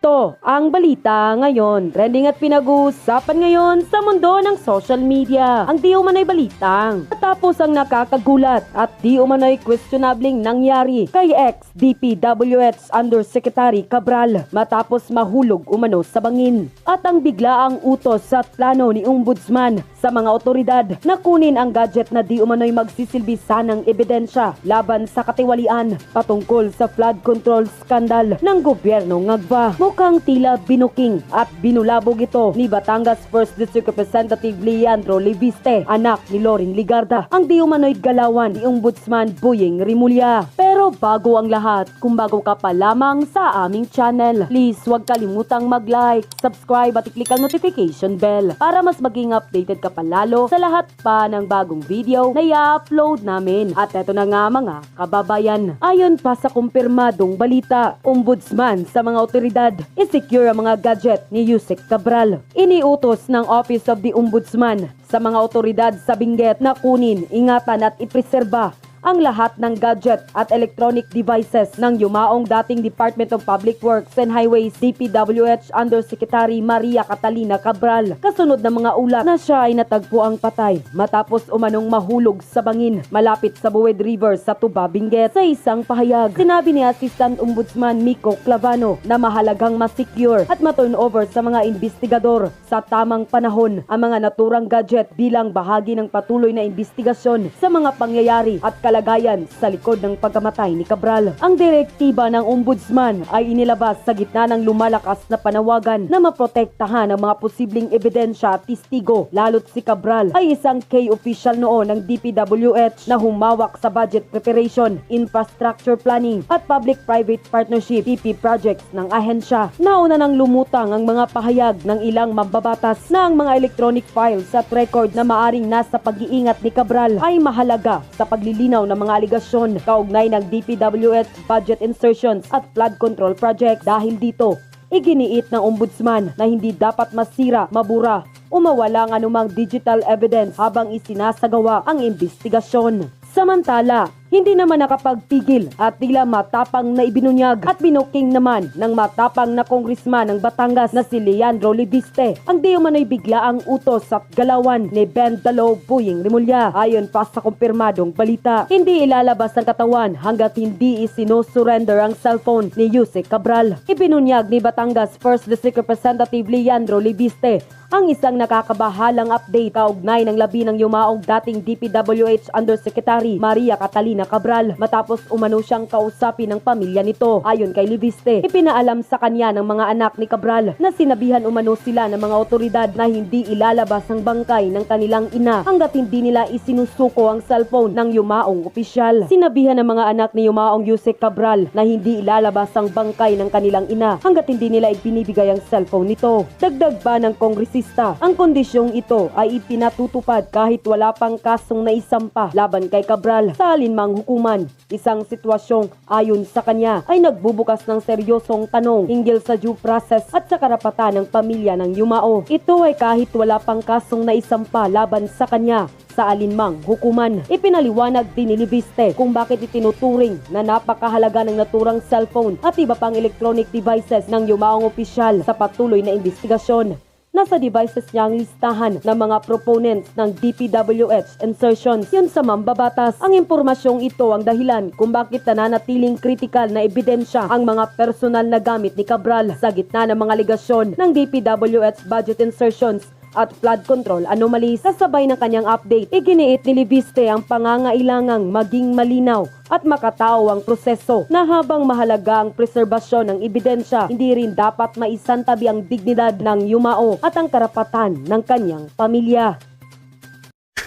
Ito ang balita ngayon. Trending at pinag-uusapan ngayon sa mundo ng social media. Ang di umano'y balitang matapos ang nakakagulat at di umano'y questionabling nangyari kay ex-DPWH Undersecretary Cabral matapos mahulog umano sa bangin. At ang biglaang utos at plano ni Ombudsman sa mga otoridad na kunin ang gadget na di umano'y magsisilbi sanang ebidensya laban sa katiwalian patungkol sa flood control scandal ng gobyerno ng Agva. Mukhang tila binuking at binulabog ito ni Batangas 1st District Representative Leandro Leviste, anak ni Loring Ligarda, ang di umano'y galawan ni Ombudsman Boyeng Rimulya. Pero bago ang lahat, kung bago ka pa lamang sa aming channel, please huwag kalimutang mag-like, subscribe at i-click ang notification bell para mas maging updated ka pa lalo sa lahat pa ng bagong video na i-upload namin. At eto na nga mga kababayan, ayon pa sa kumpirmadong balita, Ombudsman sa mga otoridad i-secure ang mga gadget ni Yusek Cabral. Iniutos ng Office of the Ombudsman sa mga otoridad sa Benguet na kunin, ingatan at ipreserba ang lahat ng gadget at electronic devices ng yumaong dating Department of Public Works and Highways DPWH Undersecretary Maria Catalina Cabral. Kasunod ng mga ulat na siya ay natagpuang patay matapos umanong mahulog sa bangin malapit sa Buwed River sa Tuba, Benguet. Sa isang pahayag, sinabi ni Assistant Ombudsman Miko Clavano na mahalagang ma-secure at ma-turn over sa mga investigador sa tamang panahon ang mga naturang gadget bilang bahagi ng patuloy na investigasyon sa mga pangyayari at kalagayan sa likod ng pagkamatay ni Cabral. Ang direktiba ng Ombudsman ay inilabas sa gitna ng lumalakas na panawagan na maprotektahan ang mga posibleng ebidensya at testigo, lalo't si Cabral ay isang key official noon ng DPWH na humawak sa budget preparation, infrastructure planning at public-private partnership PP projects ng ahensya. Nauna nang lumutang ang mga pahayag ng ilang mambabatas na ang mga electronic files at record na maaring nasa pag-iingat ni Cabral ay mahalaga sa paglilinaw ng mga aligasyon kaugnay ng DPWH budget insertions at flood control project. Dahil dito, iginiit ng Ombudsman na hindi dapat masira, mabura o mawala ng anumang digital evidence habang isinasagawa ang investigasyon. Samantala, hindi naman nakapagpigil at tila matapang na ibinunyag at binuking naman ng matapang na kongresman ng Batangas na si Leandro Leviste ang di umano'y biglaang utos at galawan ni Ben Dalo Boyeng Rimulya. Ayon pa sa kumpirmadong balita, hindi ilalabas ang katawan hanggat hindi isinosurrender ang cellphone ni Yusek Cabral. Ibinunyag ni Batangas 1st District Representative Leandro Leviste ang isang nakakabahalang update kaugnay ng labi ng yumaong dating DPWH Undersecretary Maria Catalina Cabral matapos umano siyang kausapin ng pamilya nito. Ayon kay Leviste, ipinaalam sa kanya ng mga anak ni Cabral na sinabihan umano sila ng mga otoridad na hindi ilalabas ang bangkay ng kanilang ina hanggat hindi nila isinusuko ang cellphone ng yumaong opisyal. Sinabihan ng mga anak ni yumaong Yusek Cabral na hindi ilalabas ang bangkay ng kanilang ina hanggat hindi nila ibinibigay ang cellphone nito. Dagdag pa ng kongresista, ang kondisyong ito ay ipinatutupad kahit wala pang kasong naisampa laban kay Cabral sa alinmang hukuman. Isang sitwasyong ayon sa kanya ay nagbubukas ng seryosong tanong hinggil sa due process at sa karapatan ng pamilya ng yumao. Ito ay kahit wala pang kasong naisampa laban sa kanya sa alinmang hukuman. Ipinaliwanag din ni Leviste kung bakit itinuturing na napakahalaga ng naturang cellphone at iba pang electronic devices ng yumaong opisyal sa patuloy na investigasyon. Nasa devices niya ang listahan ng mga proponents ng DPWH insertions. Yun sa mambabatas, ang impormasyong ito ang dahilan kung bakit nananatiling kritikal na ebidensya ang mga personal na gamit ni Cabral sa gitna ng mga aligasyon ng DPWH budget insertions at flood control anomalies. Kasabay ng kanyang update, iginiit ni Leviste ang pangangailangang maging malinaw at makatao ang proseso na habang mahalaga ang preserbasyon ng ebidensya, hindi rin dapat maisantabi ang dignidad ng yumao at ang karapatan ng kanyang pamilya.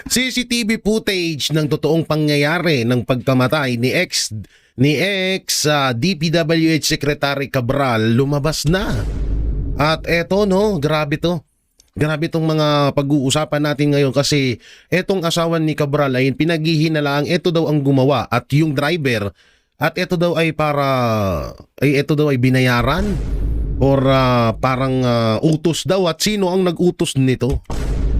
CCTV footage ng totoong pangyayari ng pagkamatay ni ex DPWH Secretary Cabral lumabas na. At eto no, grabe to. Grabe itong mga pag-uusapan natin ngayon kasi etong asawa ni Cabral ay pinaghihinalaang ito daw ang gumawa at yung driver at ito daw ay ito daw ay binayaran or parang utos daw at sino ang nag-utos nito.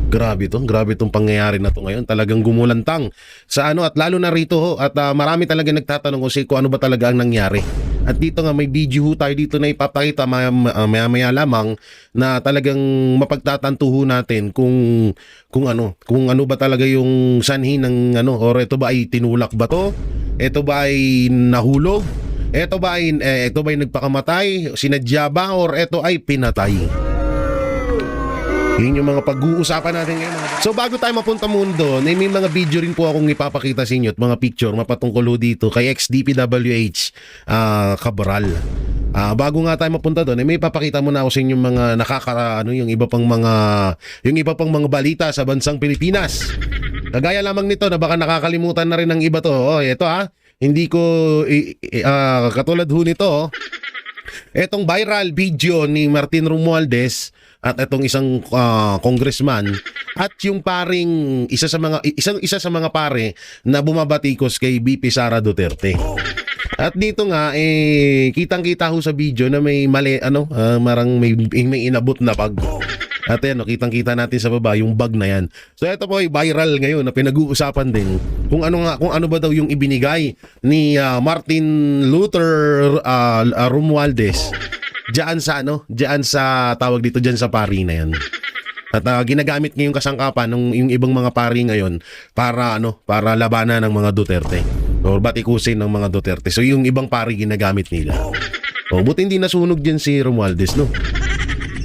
Grabe itong pangyayari na to ngayon. Talagang gumulantang sa at lalo na rito at marami talaga nagtatanong kung ano ba talaga ang nangyari. At dito nga may video ho tayo dito na ipapakita maya lamang na talagang mapagtatantuho natin kung ano ba talaga yung sanhi ng or ito ba ay tinulak ba to? Ito ba ay nahulog? Ito ba ay nagpakamatay? Sinadya ba or ito ay pinatay? Yun yung mga pag-uusapan natin ngayon. So bago tayo mapunta mundo, may mga video rin po akong ipapakita sa inyo at mga picture mapatungkol ho dito kay ex-DPWH Cabral. Bago nga tayo mapunta doon, may ipapakita muna ako sa inyo mga yung iba pang mga balita sa bansang Pilipinas. Kagaya lamang nito na baka nakakalimutan na rin ng iba to. Ito hindi ko katulad ho nito. Etong viral video ni Martin Romualdez at itong isang congressman at yung paring isa sa mga pare na bumabatikos kay VP Sara Duterte. At dito nga kitang-kita ho sa video na may mali marang may inabot na bag. At kitang-kita natin sa baba yung bag na yan. So ito po ay viral ngayon na pinag-uusapan din kung ano ba daw yung ibinigay ni Martin Luther Romualdez diyan sa tawag dito diyan sa pari na yan. At ginagamit ngayong kasangkapan yung ibang mga pari ngayon para labanan ng mga Duterte or batikusin ng mga Duterte. So yung ibang pari ginagamit nila. Buti hindi nasunog diyan si Romualdez, no?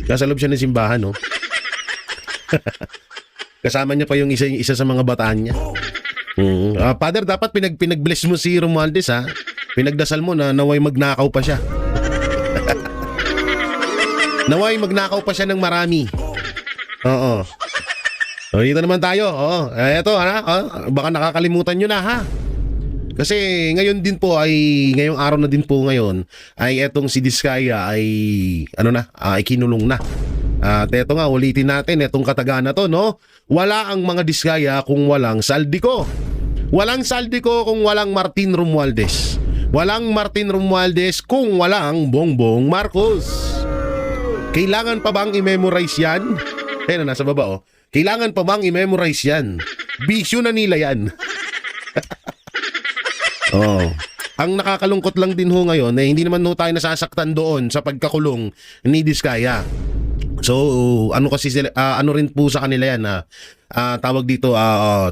Kasalob siya ng simbahan, no? Kasama niya pa yung isa sa mga bataan niya. Father, dapat pinag-bless mo si Romualdez, ha? Pinagdasal mo na naway magnakaw pa siya. Naway magnakaw pa siya ng marami. Oo. So, dito naman tayo. Eto, baka nakakalimutan nyo na, ha? Kasi ngayong araw na din po ngayon, ay etong si Diskaya ay kinulong na. At eto nga, ulitin natin etong kataga na to, no? Wala ang mga Diskaya kung walang Saldico. Walang Saldico kung walang Martin Romualdez. Walang Martin Romualdez kung walang Bongbong Marcos. Kailangan pa bang i-memorize yan? Nasa baba, Kailangan pa bang i-memorize yan? Bisyo na nila yan. Ang nakakalungkot lang din ho ngayon hindi naman tayo nasasaktan doon sa pagkakulong ni Diskaya. So kasi sila, rin po sa kanila yan na tawag dito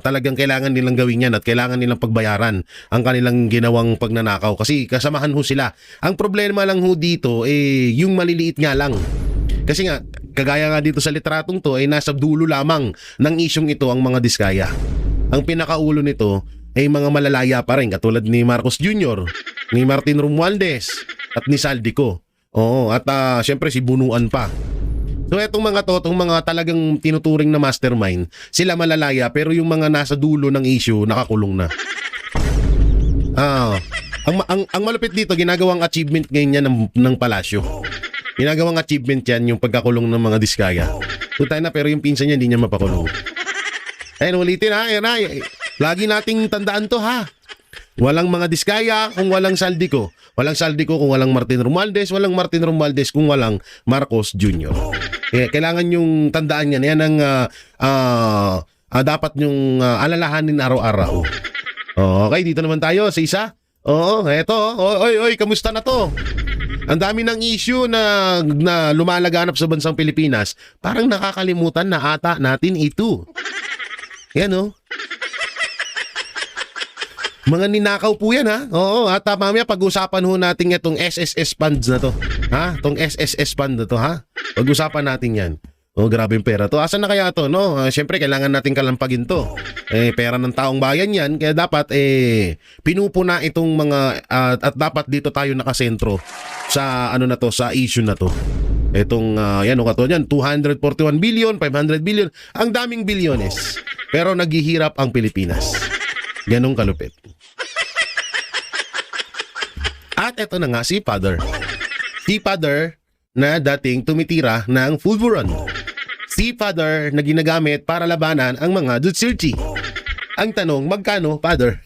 talagang kailangan nilang gawin yan at kailangan nilang pagbayaran ang kanilang ginawang pagnanakaw kasi kasamahan ho sila. Ang problema lang ho dito yung maliliit nga lang. Kasi nga kagaya nga dito sa litratong to nasa dulo lamang ng isyong ito ang mga Diskaya. Ang pinakaulo nito ay mga malalaya pa rin katulad ni Marcos Jr., ni Martin Romualdez at ni Saldico. At syempre si Bunuan pa. So etong mga talagang tinuturing na mastermind, sila malalaya pero yung mga nasa dulo ng issue nakakulong na. Ang malupit dito, ginagawang achievement ngayon yan ng palasyo. Ginagawang achievement yan yung pagkakulong ng mga Diskaya. Tutay na pero yung pinsan niya hindi niya mapakulong. Ulitin lagi nating tandaan to, ha. Walang mga Diskaya kung walang Saldico. Walang Saldico kung walang Martin Romualdez. Walang Martin Romualdez kung walang Marcos Jr. Kailangan yung tandaan yan. Yan ang dapat yung alalahanin araw-araw. Okay, dito naman tayo sa isa. Eto. Oy, kamusta na to? Ang dami ng issue na lumalaganap sa bansang Pilipinas. Parang nakakalimutan na ata natin ito. Yan, mga ninakaw po yan, ha? At mamaya pag-usapan ho natin itong SSS funds na to. Ha? Itong SSS fund na to, ha? Pag-usapan natin yan. Grabe yung pera to. Asan na kaya to, no? Siyempre, kailangan natin kalampagin to. Pera ng taong bayan yan. Kaya dapat, pinupuna itong mga, at dapat dito tayo nakasentro sa, sa issue na to. Itong, katulad yan, 241 billion, 500 billion. Ang daming bilyones. Pero naghihirap ang Pilipinas. Ganong kalupit. At eto na nga si Father. Si Father na dating tumitira ng Fulburon. Si Father na ginagamit para labanan ang mga Duterte. Ang tanong, magkano, Father?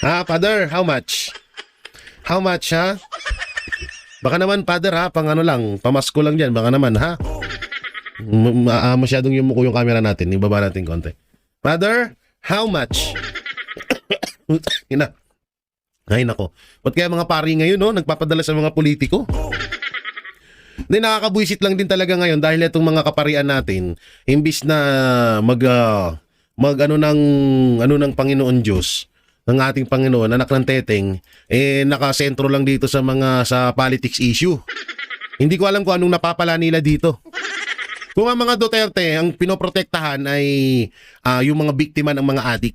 Father, how much? How much, ha? Baka naman, Father, ha? Pamasko lang dyan. Baka naman, ha? Masyadong yumuko yung camera natin. Ibaba natin konti. Father, how much? Ay nako. Ba't kaya mga pari ngayon, no, nagpapadala sa mga politiko? Hindi, nakakabwisit lang din talaga ngayon dahil itong mga kaparian natin, imbis na ano ng Panginoon Diyos, ng ating Panginoon, anak ng teteng, nakasentro lang dito sa politics issue. Hindi ko alam kung anong napapala nila dito. Kung ang mga Duterte, ang pinoprotektahan ay yung mga biktima ng mga adik.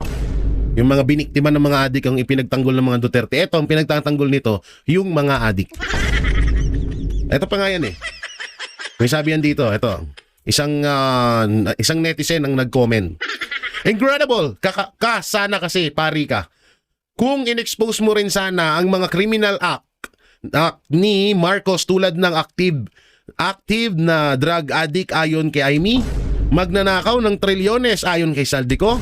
Yung mga biniktima ng mga adik ang ipinagtanggol ng mga Duterte. Ito, ang pinagtatanggol nito, yung mga adik. Ito pa nga yan eh. May sabi yan dito, ito. Isang netizen ang nag-comment. Incredible! Sana kasi, pari ka. Kung in-expose mo rin sana ang mga criminal act ni Marcos tulad ng active na drug addict ayon kay Amy, magnanakaw ng trilyones ayon kay Saldico,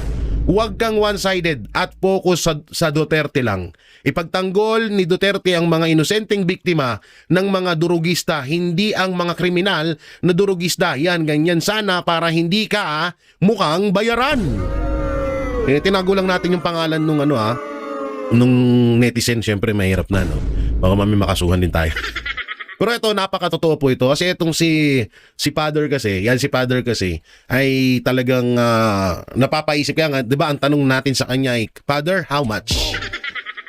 huwag kang one-sided at focus sa Duterte lang. Ipagtanggol ni Duterte ang mga inosenteng biktima ng mga durugista, hindi ang mga kriminal na durugista. Yan, ganyan sana para hindi ka mukhang bayaran. Tinago lang natin yung pangalan nung nung netizen, syempre mahirap na, no? Baka makasuhan din tayo. Pero ito, napakatotoo po ito. Kasi itong si Father kasi, ay talagang napapaisip. Kaya nga, di ba, ang tanong natin sa kanya ay, Father, how much?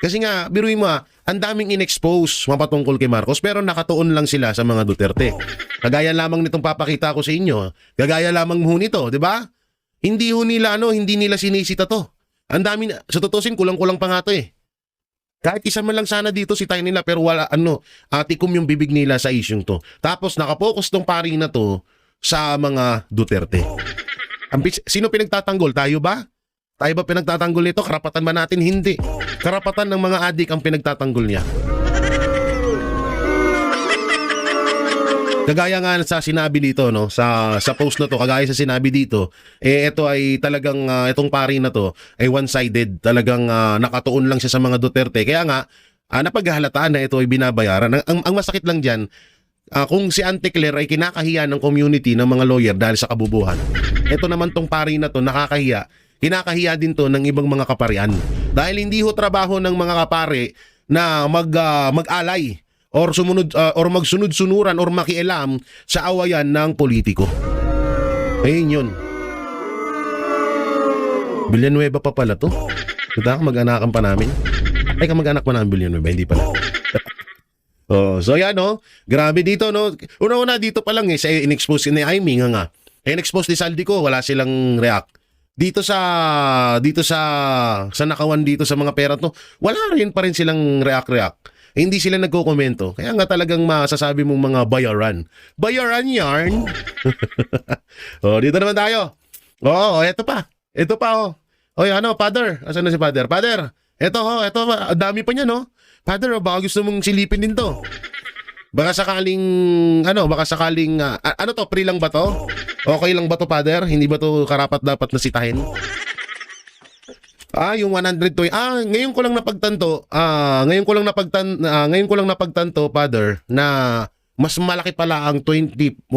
Kasi nga, biruin mo ang daming in-expose mapatungkol kay Marcos, pero nakatuon lang sila sa mga Duterte. Kagaya lamang nitong papakita ko sa inyo. Kagaya lamang ho nito, di ba? Hindi nila sinisita to. Ang dami, sa tutusin, kulang-kulang pa nga to eh. Kahit isa man lang sana dito si tayo nila, pero wala tikom yung bibig nila sa isyong to. Tapos nakapokus tong pari na to sa mga Duterte. Sino pinagtatanggol? Tayo ba? Tayo ba pinagtatanggol nito? Karapatan ba natin? Hindi. Karapatan ng mga adik ang pinagtatanggol niya. Kagaya nga sa sinabi dito, no, sa post na to, kagaya sa sinabi dito, ito ay talagang itong pari na to ay one-sided, talagang nakatuon lang siya sa mga Duterte. Kaya nga napaghahalataan na ito ay binabayaran. Ang masakit lang diyan, kung si Auntie Claire ay kinakahiya ng community ng mga lawyer dahil sa kabubuhan. Ito naman tong pari na to nakakahiya. Kinakahiya din to ng ibang mga kaparian. Dahil hindi ho trabaho ng mga kapare na mag-alay or magsunod-sunuran or makialam sa awayan ng politiko. Ayun yun. Villanueva pa pala to. Kita mag-anakan pa namin. Ay, mag-anak pa namin Villanueva, hindi pala. So yan, no? Grabe dito, no? Una-una dito pa lang sa in-expose ni Amy nga. In-expose ni Saldico, wala silang react. Dito sa nakawan dito sa mga pera to, wala rin pa rin silang react. Hindi sila nagko-komento. Kaya nga talagang masasabi mong mga bayaran. Bayaran yarn. Dito naman tayo. Ito pa. Father. Asan na si Father? Father, ito, dami pa niya, no? Father, baka gusto mong silipin din to. Baka sakaling, pre lang ba to? Okay lang ba to, Father? Hindi ba to karapat dapat na sitahin? Yung 120. Ngayon ko lang napagtanto, Father, na mas malaki pala ang 125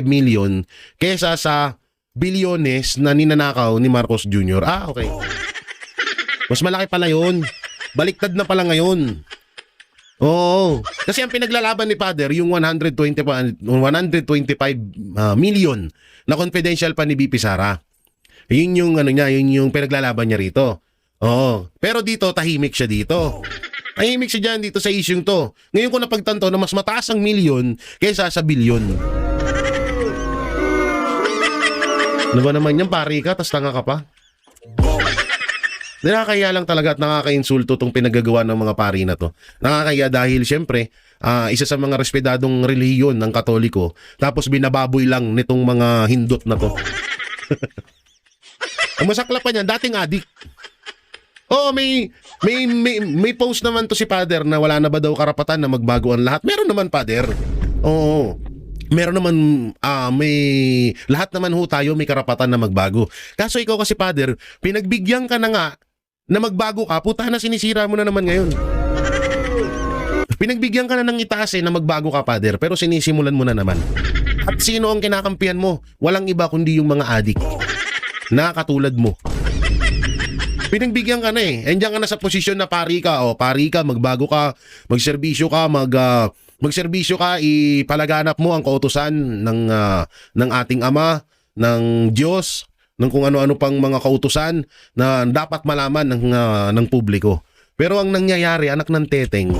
million kesa sa bilyones na ninanakaw ni Marcos Jr. Okay. Mas malaki pala yun. Baliktad na pala ngayon. Oo. Kasi ang pinaglalaban ni Father, yung 125 million na confidential pa ni BP Sara. Yun yung pinaglalaban niya rito. Oo. Pero dito, tahimik siya dito. Tahimik siya dyan dito sa isyung to. Ngayon ko napagtanto na mas mataas ang milyon kaysa sa bilyon. Ano ba naman yan, pari ka, tas tanga ka pa? Nakakaya lang talaga at nakaka-insulto tong pinagagawa ng mga pari na to. Nakakaya dahil syempre, isa sa mga respetadong relihiyon ng Katoliko, tapos binababoy lang nitong mga hindot na to. Ang masakla pa niyan, dating adik. May post naman to si Father na wala na ba daw karapatan na magbago ang lahat. Meron naman, Father. Oo. Meron naman, lahat naman ho tayo may karapatan na magbago. Kaso ikaw kasi, Father, pinagbigyan ka na nga na magbago ka, puta na sinisira mo na naman ngayon. Pinagbigyan ka na ng itaas na magbago ka, Father, pero sinisimulan mo na naman. At sino ang kinakampihan mo? Walang iba kundi yung mga adik na katulad mo. Pinagbigyan ka na eh. Andiyan ka na sa posisyon na pari ka. O, pari ka, magbago ka, magserbisyo ka, magserbisyo ka, ipalaganap mo ang kautusan ng ating Ama, ng Diyos, ng kung ano-ano pang mga kautusan na dapat malaman ng publiko. Pero ang nangyayari, anak ng teteng,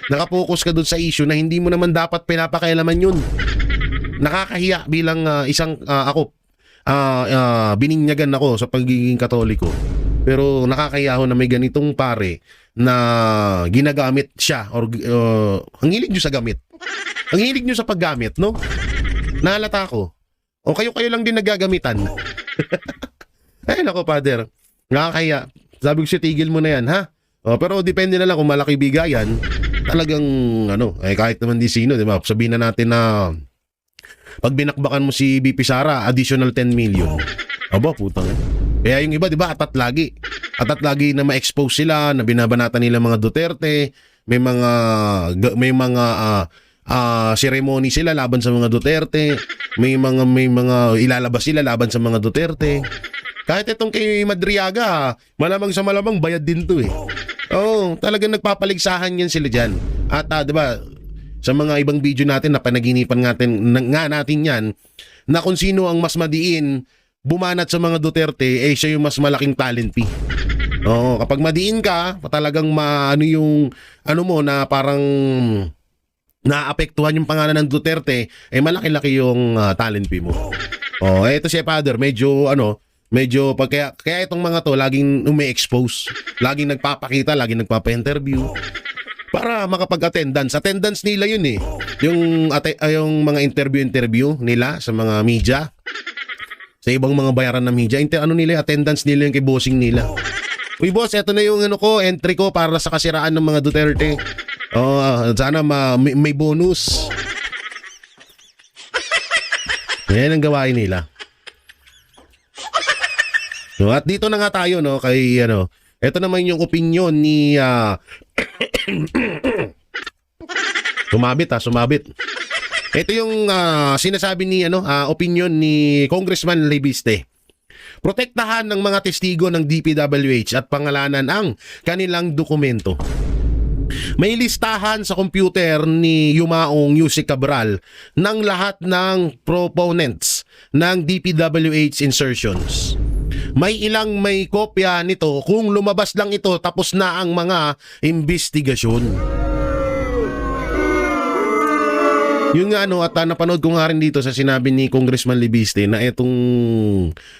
nakapokus ka dun sa issue na hindi mo naman dapat pinapakailaman yun. Nakakahiya bilang bininyagan ako sa pagiging Katoliko. Pero nakakahiya ako na may ganitong pare na ginagamit siya or ang hilig nyo sa gamit. Ang hilig nyo sa paggamit, no? Nahalata ko. O kayo lang din nagagamitan. Ay nako, Father. Nakakahiya. Sabi ko siya, tigil mo na yan, ha? O, pero depende na lang kung malaki bigayan. Talagang, kahit naman di sino, di ba? Sabihin na natin na pag binakbakan mo si BP Sara, additional 10 million. Aba, putang. Kaya yung iba, di ba, atat lagi. Atat lagi na ma-expose sila, na binabanatan nila mga Duterte, may mga ceremony sila laban sa mga Duterte, may mga ilalabas sila laban sa mga Duterte. Kahit itong kay Madriaga, malamang sa malamang bayad din to eh. Oo, talagang nagpapaligsahan yan sila dyan. At di ba, sa mga ibang video natin na panaginipan natin yan, na kung sino ang mas madiin bumanat sa mga Duterte, siya yung mas malaking talent fee. Oo, kapag madiin ka, talagang mo na parang naapektuhan yung pangalan ng Duterte, malaki-laki yung talent fee mo. Oh, ito si Father, medyo kaya itong mga to laging umi-expose, laging nagpapakita, laging nagpapa-interview para makapag-attendance. Attendance nila yun eh. Yung mga interview nila sa mga media, sa ibang mga bayaran ng media, attendance nila yung kay bossing nila. Uy boss, eto na yung entry ko para sa kasiraan ng mga Duterte. Sana may bonus. Yan ang gawain nila. So, at dito na nga tayo kay ito naman yung opinion ni sumabit. Ito yung sinasabi ni opinion ni Congressman Libiste. Protektahan ng mga testigo ng DPWH at pangalanan ang kanilang dokumento. May listahan sa computer ni Yumaong Yusek Cabral ng lahat ng proponents ng DPWH insertions. May kopya nito kung lumabas lang ito tapos na ang mga investigasyon. Yun nga at napanood ko nga rin dito sa sinabi ni Congressman Libiste na itong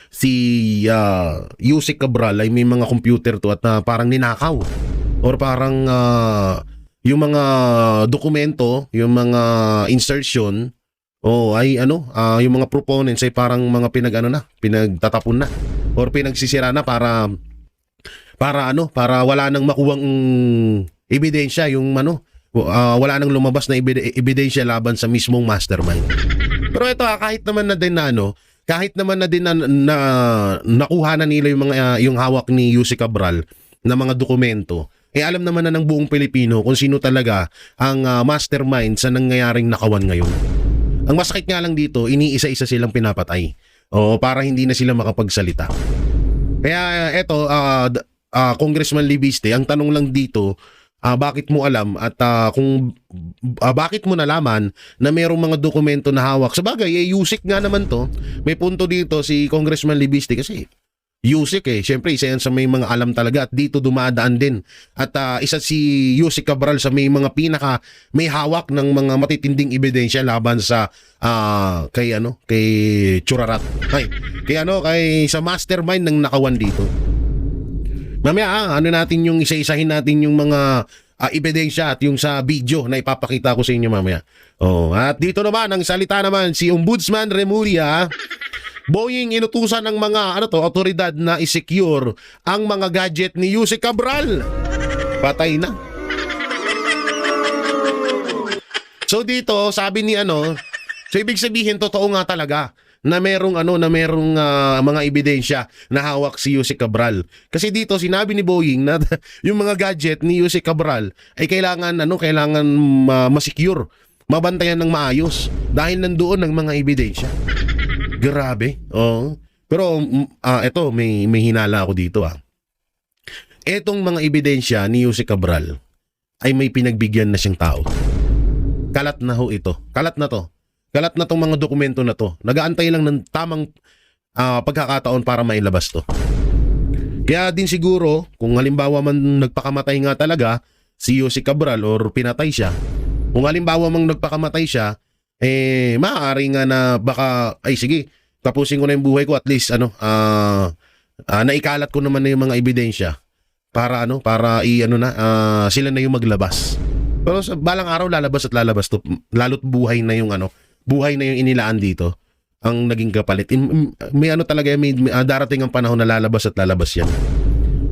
si Yusek Cabral ay may mga computer to at parang ninakaw. Or parang yung mga dokumento, yung mga insertion, yung mga proponents ay parang mga pinagtatapon na. Or pinagsisira na para wala nang makuwang ebidensya, wala nang lumabas na ebidensya laban sa mismong mastermind. Pero ito kahit naman na din na nakuha na nila yung hawak ni Yusek Cabral na mga dokumento, alam naman na ng buong Pilipino kung sino talaga ang mastermind sa nangyayaring nakawan ngayon. Ang masakit nga lang dito, iniisa-isa silang pinapatay. Para hindi na sila makapagsalita. Kaya eto, Congressman Libiste, ang tanong lang dito, bakit mo alam at bakit mo nalaman na mayroong mga dokumento na hawak? Sabagay, Yusek nga naman to. May punto dito si Congressman Libiste kasi Yusek syempre isa yan sa may mga alam talaga at dito dumadaan din. At isa si Yusek Cabral sa may hawak ng mga matitinding ebidensya laban sa kay Churarat. Kay sa mastermind ng nakawan dito. Mamaya natin yung isa-isahin natin yung mga ebidensya at yung sa video na ipapakita ko sa inyo mamaya. At dito naman ang salita naman si Ombudsman Remulla. Boying inutusan ng mga otoridad na i-secure ang mga gadget ni Yusek Cabral. Patay na. So dito sabi ni so ibig sabihin totoo nga talaga na merong mga ebidensya na hawak si Yusek Cabral. Kasi dito sinabi ni Boying na yung mga gadget ni Yusek Cabral ay kailangan ma-secure, mabantayan ng maayos dahil nandoon ang mga ebidensya. Grabe. Pero ito may hinala ako dito etong mga ebidensya ni Yusek Cabral ay may pinagbigyan na siyang tao. Kalat na ho ito. Kalat na to. Kalat na tong mga dokumento na to. Nagaantay lang ng tamang pagkakataon para mailabas to. Kaya din siguro, kung halimbawa man nagpakamatay nga talaga si Yusek Cabral or pinatay siya, kung halimbawa mang nagpakamatay siya, maaari nga na baka, ay sige, tapusin ko na yung buhay ko, at least naikalat ko naman na yung mga ebidensya para sila na yung maglabas. Pero sa balang araw lalabas to, lalo't buhay na yung inilaan dito ang naging kapalit. May talaga, may darating ang panahon na lalabas yan.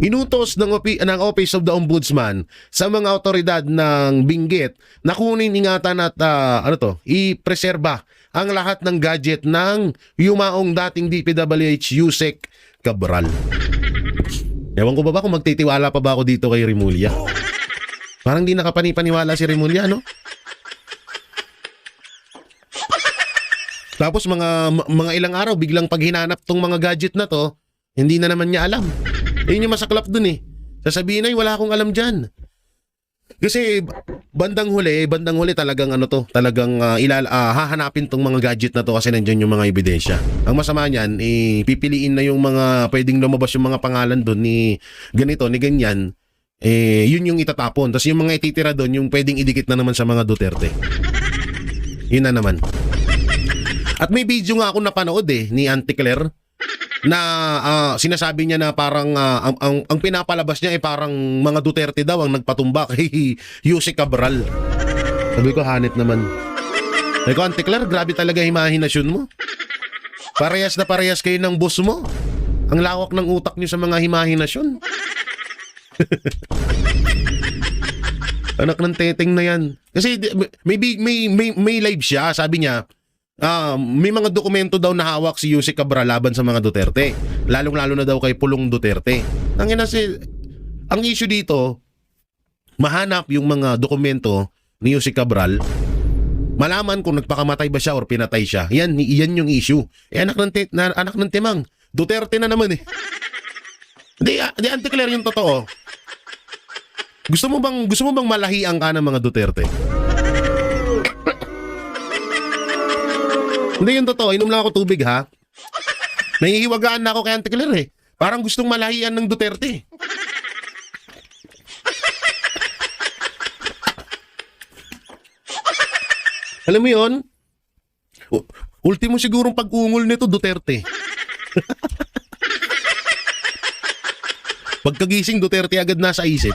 Inutos ng Office of the Ombudsman sa mga otoridad ng Benguet na kunin, ingatan at i-preserba ang lahat ng gadget ng yumaong dating DPWH Yusek Cabral. Ewan ko ba kung magtitiwala pa ba ako dito kay Remulla? Parang di nakapaniwala si Remulla, no? Tapos mga ilang araw, biglang pag hinanap tong mga gadget na to, hindi na naman niya alam. Yun yung masaklap dun eh. Sasabihin ay wala akong alam dyan. Kasi bandang huli talagang hahanapin tong mga gadget na to kasi nandyan yung mga ebidensya. Ang masama niyan, pipiliin na yung mga pwedeng lumabas yung mga pangalan dun ni ganito, ni ganyan. Yun yung itatapon. Tapos yung mga ititira dun, yung pwedeng idikit na naman sa mga Duterte. Yun na naman. At may video nga ako napanood ni Auntie Claire na sinasabi niya na parang ang pinapalabas niya ay parang mga Duterte daw ang nagpatumba kay Yusek Cabral. Sabi ko, hanit naman. Sabi ko, Auntie Claire, grabe talaga imahinasyon mo. Parehas na parehas kayo ng boss mo. Ang lawak ng utak niyo sa mga imahinasyon. Anak ng teteng na yan. Kasi may live siya, sabi niya, may mga dokumento daw na hawak si Yusek Cabral laban sa mga Duterte. Lalong-lalo na daw kay Pulong Duterte. Ang issue dito, mahanap yung mga dokumento ni Yusek Cabral, malaman kung nagpakamatay ba siya or pinatay siya. Yan yung issue. Anak ng timang, Duterte na naman eh. Di Auntie Claire, yung totoo. Gusto mo bang malahian ka ng mga Duterte? Hindi, yung totoo. Inom lang ako tubig, ha? Nahihiwagaan na ako kay Auntie Claire, eh. Parang gustong malahian ng Duterte. Alam mo yun? Ultimo sigurong pag-ungol nito, Duterte. Pagkagising, Duterte agad nasa isip.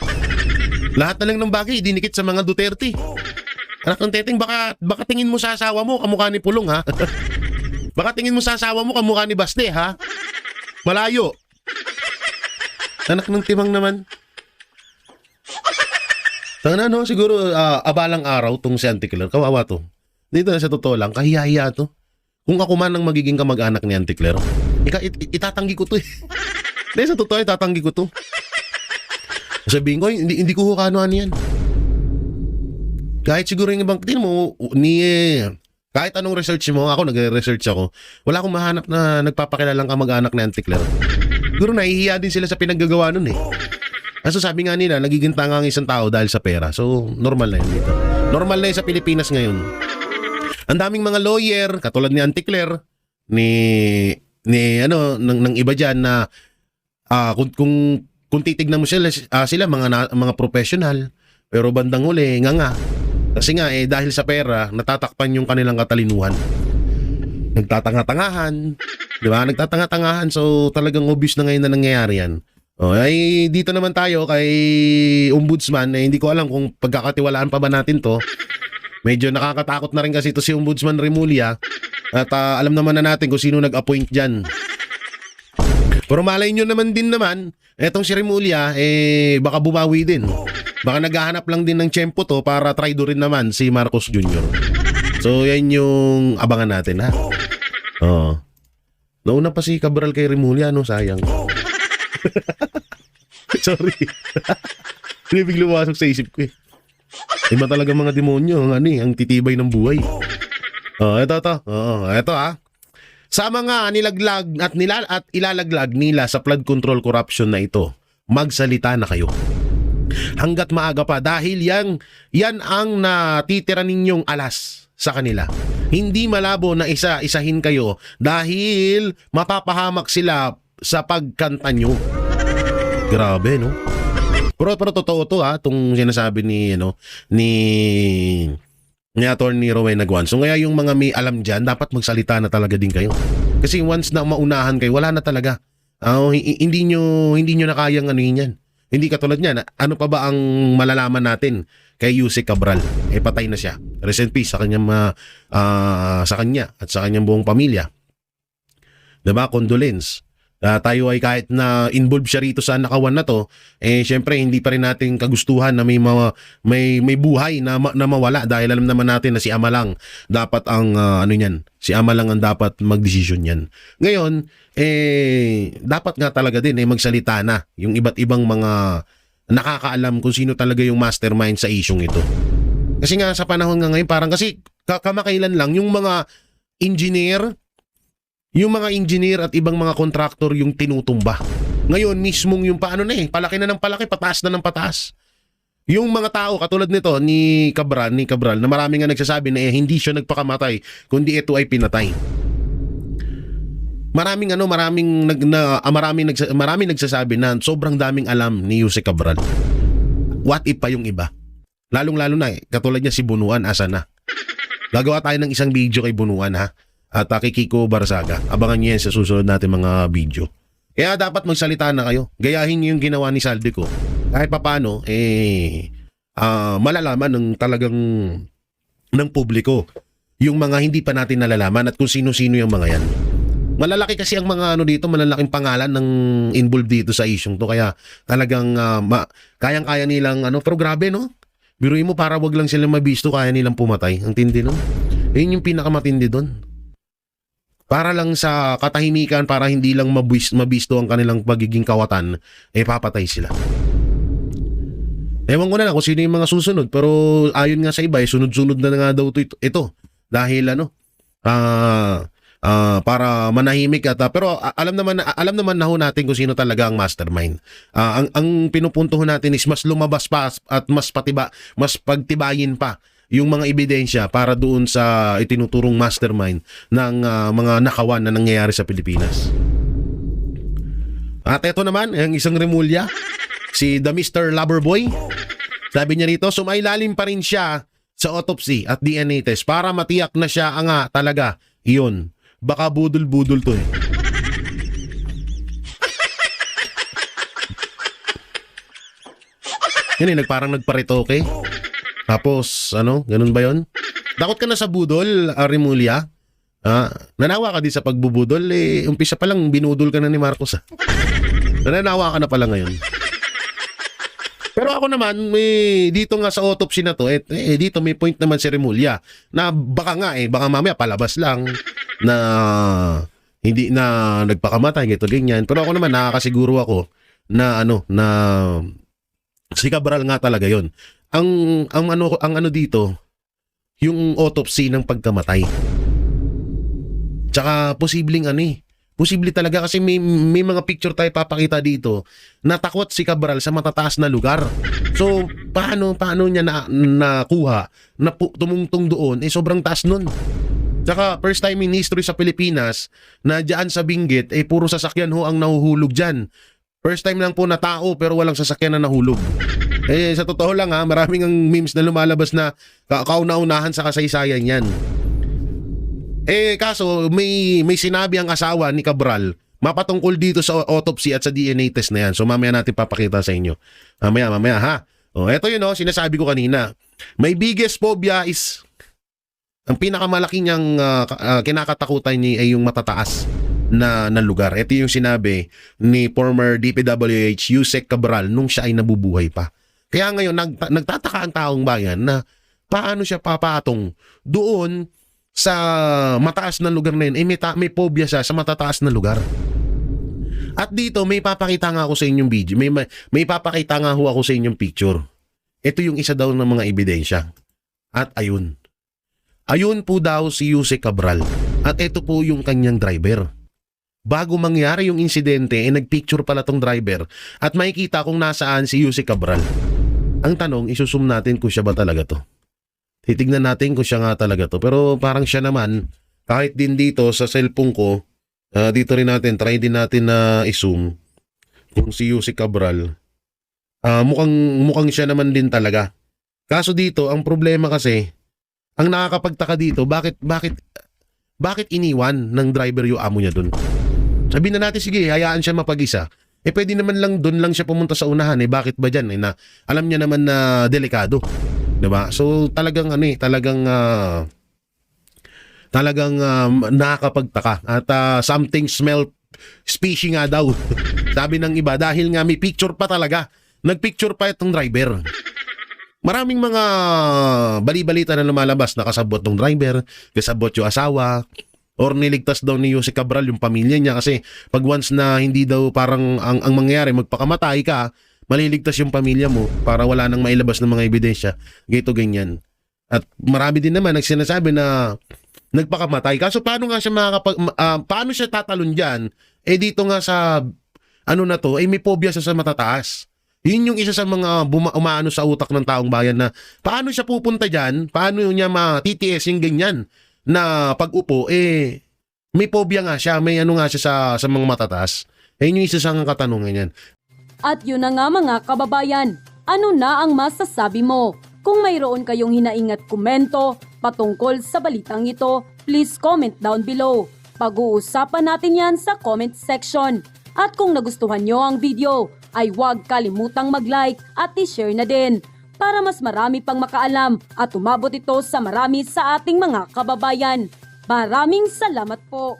Lahat na lang ng bagay, dinikit sa mga Duterte. Anak ng teteng, baka tingin mo sa asawa mo, kamukha ni Pulong, ha? Baka tingin mo sa asawa mo, kamukha ni Baste, ha? Malayo. Anak ng timang naman. Tanga no, siguro abalang araw tong si Auntie Claire. Kawawa to. Dito na sa totoo lang, kahiya-hiya to. Kung ako man ang magiging kamag-anak ni Auntie Claire, itatanggi ko to eh. Dahil sa totoo, itatanggi ko to. Sabihin ko, hindi ko hukano yan. Kahit siguro yung ibang, kahit anong research mo, ako nagre-research ako, wala akong mahanap na nagpapakilalang kamag-anak ni Auntie Claire. Siguro nahihiya din sila sa pinaggagawa nun eh. Kaso sabi nga nila, nagiging tanga ang isang tao dahil sa pera. So, normal na yun dito. Normal na yun sa Pilipinas ngayon. Ang daming mga lawyer, katulad ni Auntie Claire, ng iba dyan na kung titignan mo sila mga professional, pero bandang huli, nga. Kasi nga, dahil sa pera, natatakpan yung kanilang katalinuhan. Nagtatanga-tangahan. Di ba? Nagtatanga-tangahan. So, talagang obvious na ngayon na nangyayari yan. Ay, dito naman tayo kay Ombudsman. Hindi ko alam kung pagkakatiwalaan pa ba natin to. Medyo nakakatakot na rin kasi ito si Ombudsman Remulla. At alam naman na natin kung sino nag-appoint dyan. Pero malay nyo naman, etong si Remulla, baka bumawi din. Baka naghahanap lang din ng tiyempo to para traidorin naman si Marcos Jr. So, yan yung abangan natin, ha? Oo. Nauna pa si Cabral kay Remulla, no? Sayang. Sorry. Hindi bigla lumasok sa isip ko eh. Iba talaga mga demonyo, ang titibay ng buhay. Ito ha. Sa mga nilaglag at ilalaglag nila sa flood control corruption na ito, magsalita na kayo. Hanggat maaga pa dahil yan ang natitira ninyong alas sa kanila. Hindi malabo na isa-isahin kayo dahil mapapahamak sila sa pagkanta nyo. Grabe, no? Pero totoo to itong sinasabi ni Attorney Rowena Guan. So kaya yung mga may alam dyan, dapat magsalita na talaga din kayo. Kasi once na maunahan kayo, wala na talaga. Hindi nyo na kayang yan. Hindi katulad niyan. Ano pa ba ang malalaman natin kay Yusek Cabral? Patay na siya. Rest in peace sa kanyang sa kanya at sa kanyang buong pamilya. 'Di ba? Condolence. Tayo ay kahit na involved siya rito sa nakawan na to, syempre hindi pa rin natin kagustuhan na may buhay na mawala dahil alam naman natin na si Ama lang dapat ang si Ama lang ang dapat magdesisyon yan. Ngayon, dapat nga talaga din magsalita na yung iba't ibang mga nakakaalam kung sino talaga yung mastermind sa isyong ito. Kasi nga sa panahon nga ngayon, parang kasi kamakailan lang yung mga engineer at ibang mga kontraktor yung tinutumba. Ngayon mismong yung palaki na ng palaki, pataas na ng pataas. Yung mga tao katulad nito ni Cabral na maraming nga nagsasabi na hindi siya nagpakamatay kundi ito ay pinatay. Maraming nagsasabi na sobrang daming alam ni Yusek Cabral. What if pa yung iba? Lalong-lalo na katulad niya si Bunuan, asa na? Gagawa tayo ng isang video kay Bunuan at kay Kiko Barzaga. Abangan niyo yan sa susunod natin mga video. Kaya dapat magsalita na kayo. Gayahin niyo yung ginawa ni Saldico. Kahit papaano, malalaman ng talagang ng publiko yung mga hindi pa natin nalalaman at kung sino-sino yung mga yan. Malalaki kasi ang mga dito, malalaking pangalan ng involved dito sa isyong to. Kaya talagang kayang-kaya nilang pero grabe, no? Biruin mo para wag lang silang mabisto, kaya nilang pumatay. Ang tindi, no? Yun yung pinakamatindi doon. Para lang sa katahimikan, para hindi lang mabisto ang kanilang pagiging kawatan, papatay sila. Ewan ko na lang kung sino yung mga susunod, pero ayon nga sa iba, sunod-sunod na nga daw ito. Dahil para manahimik pero alam naman na ho natin kung sino talaga ang mastermind. Ang pinupunto natin is mas lumabas pa at mas pagtibayin pa yung mga ebidensya para doon sa itinuturong mastermind ng mga nakawan na nangyayari sa Pilipinas. At ito naman, ang isang Remulla, si The Mr. Loverboy. Sabi niya rito, sumailalim pa rin siya sa autopsy at DNA test para matiyak na siya nga talaga iyon. Baka budol-budol to Yan parang nagparitoke. Tapos, ganun ba yon? Takot ka na sa budol, Remulla? Nanawa ka din sa pagbubudol, umpisa pa lang, binudol ka na ni Marcos. Nanawa ka na pala ngayon. Pero ako naman, dito nga sa autopsy na to, dito may point naman si Remulla, na baka mamaya palabas lang, na hindi na nagpakamatay, ganyan. Pero ako naman, nakakasiguro ako, na si Cabral nga talaga yon. Ang dito, yung autopsy ng pagkamatay. Tsaka posibleng posible talaga kasi may mga picture tayo papakita dito na takot si Cabral sa matataas na lugar. So, paano niya nakuha na tumungtong doon? Sobrang taas nun. Tsaka first time in history sa Pilipinas na dyan sa Benguet, puro sasakyan ho ang nahuhulog dyan. First time lang po na tao pero walang sasakyan na nahulog. Sa totoo lang maraming ang memes na lumalabas na kauna-unahan sa kasaysayan yan. Kaso may sinabi ang asawa ni Cabral mapatungkol dito sa autopsy at sa DNA test na yan. So mamaya natin papakita sa inyo. Mamaya ha. Eto yun sinasabi ko kanina. My biggest phobia is ang pinakamalaki niyang kinakatakutan niya ay yung matataas na lugar. Ito yung sinabi ni former DPWH Yusek Cabral nung siya ay nabubuhay pa. Kaya ngayon nagtataka ang taong bayan na paano siya papatong doon sa mataas na lugar na yun. May phobia siya sa matataas na lugar. At dito may papakita nga ako sa inyong video. May papakita nga ako sa inyong picture. Ito yung isa daw ng mga ebidensya. At ayun. Ayun po daw si Yusek Cabral. At ito po yung kanyang driver. bago mangyari yung insidente, nagpicture pala tong driver at makikita kung nasaan si Yusek Cabral. Ang tanong, isusum natin kung siya ba talaga to. Titignan natin kung siya nga talaga to. Pero parang siya naman, kahit din dito sa cellphone ko, dito rin natin, try din natin na i-zoom kung si Yusek Cabral. Mukhang siya naman din talaga. Kaso dito, ang problema kasi, ang nakakapagtaka dito, bakit iniwan ng driver yung amo niya dun? Sabihin na natin, sige, hayaan siya mapag-isa. Pwede naman lang doon lang siya pumunta sa unahan. Bakit ba dyan? Na, alam niya naman na delikado. Diba? So talagang nakakapagtaka. At something smell fishy nga daw. Sabi ng iba, dahil nga may picture pa talaga. Nagpicture pa itong driver. Maraming mga bali-balita na lumalabas, nakasabot ng driver, kasabot yung asawa, or niligtas daw ni Yusek Cabral yung pamilya niya kasi pag once na hindi daw parang ang mangyayari, magpakamatay ka, maliligtas yung pamilya mo para wala nang mailabas ng mga ebidensya, gito ganyan. At marami din naman nagsinasabi na nagpakamatay. Kaso paano nga siya paano siya tatalon diyan? Dito nga sa na to, may phobia siya sa matataas. Yun yung isa sa mga umaano sa utak ng taong bayan na paano siya pupunta diyan? Paano niya matitiis yung ganyan? Na pag-upo, may phobia nga siya, may nga siya sa mga matataas. Yun yung isa sa katanungan yan. At yun na nga mga kababayan, ano na ang masasabi mo? Kung mayroon kayong hinaingat komento patungkol sa balitang ito, please comment down below. Pag-uusapan natin yan sa comment section. At kung nagustuhan nyo ang video, ay huwag kalimutang mag-like at i-share na din para mas marami pang makaalam at umabot ito sa marami sa ating mga kababayan. Maraming salamat po!